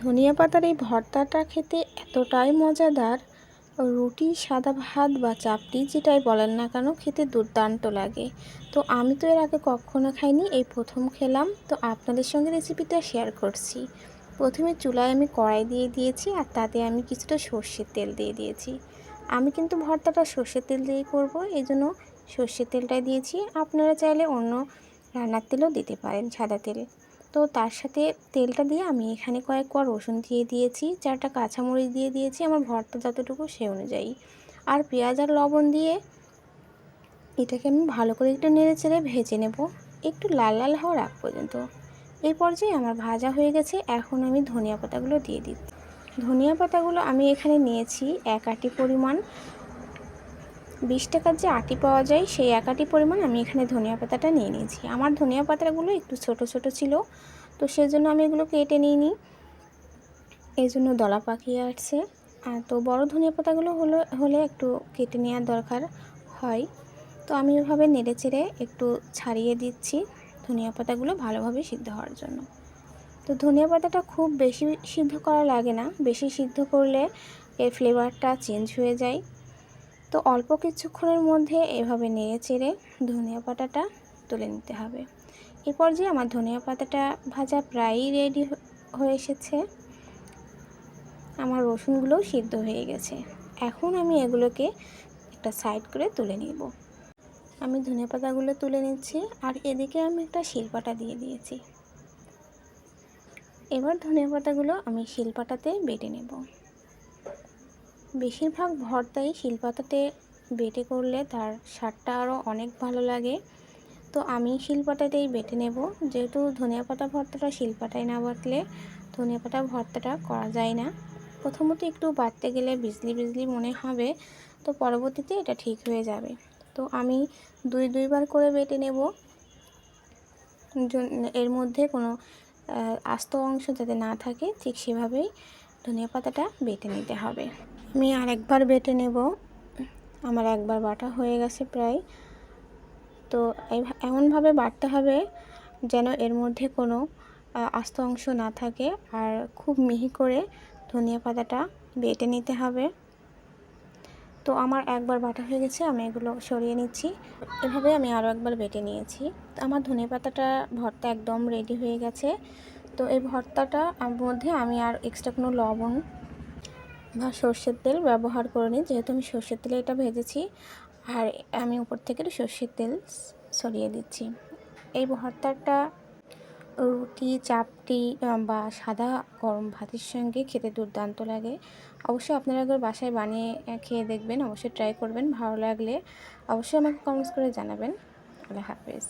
ধনিয়া পাতার এই ভর্তাটা খেতে এতটাই মজাদার, রুটি, সাদা ভাত বা চাপটি যেটাই বলেন না কেন খেতে দুর্দান্ত লাগে। তো আমি তো এর আগে কখনো খাইনি, এই প্রথম খেলাম। তো আপনাদের সঙ্গে রেসিপিটা শেয়ার করছি। প্রথমে চুলায় আমি কড়াই দিয়ে দিয়েছি আর তাতে আমি কিছুটা সর্ষের তেল দিয়ে দিয়েছি। আমি কিন্তু ভর্তাটা সর্ষের তেল দিয়েই করব, এই জন্য সর্ষের তেলটাই দিয়েছি। আপনারা চাইলে অন্য রান্নার তেলও দিতে পারেন, সাদা তেল। তো তার সাথে তেলটা দিয়ে আমি এখানে কয়েক কোয়া রসুন দিয়ে দিয়েছি, 4টা কাঁচামরিচ দিয়ে দিয়েছি আমার ভর্তা যতটুকু সে অনুযায়ী, আর পেঁয়াজ আর লবণ দিয়ে এটাকে আমি ভালো করে একটু নেড়ে চেড়ে ভেজে নেব, একটু লাল লাল হওয়ার আগ পর্যন্ত। এই পর্যায়ে আমার ভাজা হয়ে গেছে। এখন আমি ধনিয়া পাতাগুলো দিয়ে দিচ্ছি। ধনিয়া পাতাগুলো আমি এখানে নিয়েছি 1 আঁটি পরিমাণ। 20 টাকার যে আঁটি পাওয়া যায় সেই 1 আঁটি পরিমাণ আমি এখানে ধনিয়া পাতাটা নিয়ে নিয়েছি। আমার ধনিয়া পাতাগুলো একটু ছোট ছোট ছিল, তো সেজন্য আমি এগুলো কেটে নিইনি, এই জন্য দলা পাকিয়ে আসছে। তো বড় ধনিয়া পাতাগুলো হলে একটু কেটে নেওয়ার দরকার হয়। তো আমি এভাবে নেড়ে চেড়ে একটু ছাড়িয়ে দিচ্ছি ধনিয়া পাতাগুলো ভালোভাবে সিদ্ধ হওয়ার জন্য। তো ধনিয়া পাতাটা খুব বেশি সিদ্ধ করা লাগে না, বেশি সিদ্ধ করলে এর ফ্লেভারটা চেঞ্জ হয়ে যায়। তো অল্প কিছুক্ষণের মধ্যে এভাবে নেড়ে চেড়ে ধনিয়া পাতাটা তুলে নিতে হবে। এই পর্যায়ে আমার ধনিয়া পাতাটা ভাজা প্রায়ই রেডি হয়ে এসেছে। আমার রসুনগুলোও সিদ্ধ হয়ে গেছে। এখন আমি এগুলোকে একটা সাইড করে তুলে নিব। আমি ধনিয়া পাতাগুলো তুলে নিচ্ছি আর এদিকে আমি একটা শিলপাটা দিয়ে দিয়েছি। এবার ধনিয়া পাতাগুলো আমি শিলপাটাতে বেটে নেব। বেশিরভাগ ভর্তাই শিলপাটাতে বেটে করলে তার স্বাদটা আরও অনেক ভালো লাগে। তো আমি শিলপাটাতেই বেটে নেব, যেহেতু ধনিয়া পাতা ভর্তাটা শিলপাটায় না বাটলে ধনিয়া পাতা ভর্তাটা করা যায় না। প্রথমত একটু বাটতে গেলে বিজলি বিজলি মনে হবে, তো পরবর্তীতে এটা ঠিক হয়ে যাবে। তো আমি দুইবার করে বেটে নেব, এর মধ্যে কোনো আস্ত অংশ যাতে না থাকে, ঠিক সেভাবেই ধনিয়া পাতাটা বেটে নিতে হবে। আমি আরেকবার বেটে নেব। আমার একবার বাটা হয়ে গেছে প্রায়। তো এমনভাবে বাটতে হবে যেন এর মধ্যে কোনো আস্ত অংশ না থাকে, আর খুব মিহি করে ধনিয়া পাতাটা বেটে নিতে হবে। তো আমার একবার বাটা হয়ে গেছে, আমি এগুলো সরিয়ে নিচ্ছি। এভাবে আমি আরও একবার বেটে নিয়েছি। তো আমার ধনিয়া পাতাটা ভর্তা একদম রেডি হয়ে গেছে। তো এই ভর্তাটা মধ্যে আমি আর এক্সট্রা কোনো লবণ বা সর্ষের তেল ব্যবহার করিনি, যেহেতু আমি সর্ষের তেলে এটা ভেজেছি। আর আমি উপর থেকে সর্ষের তেল ছড়িয়ে দিচ্ছি। এই ভর্তাটা রুটি, চাপটি বা সাদা গরম ভাতের সঙ্গে খেতে দুর্দান্ত লাগে। অবশ্যই আপনারা একবার বাসায় বানিয়ে খেয়ে দেখবেন, অবশ্যই ট্রাই করবেন। ভালো লাগলে অবশ্যই আমাকে কমেন্টস করে জানাবেন। আল্লাহ হাফেজ।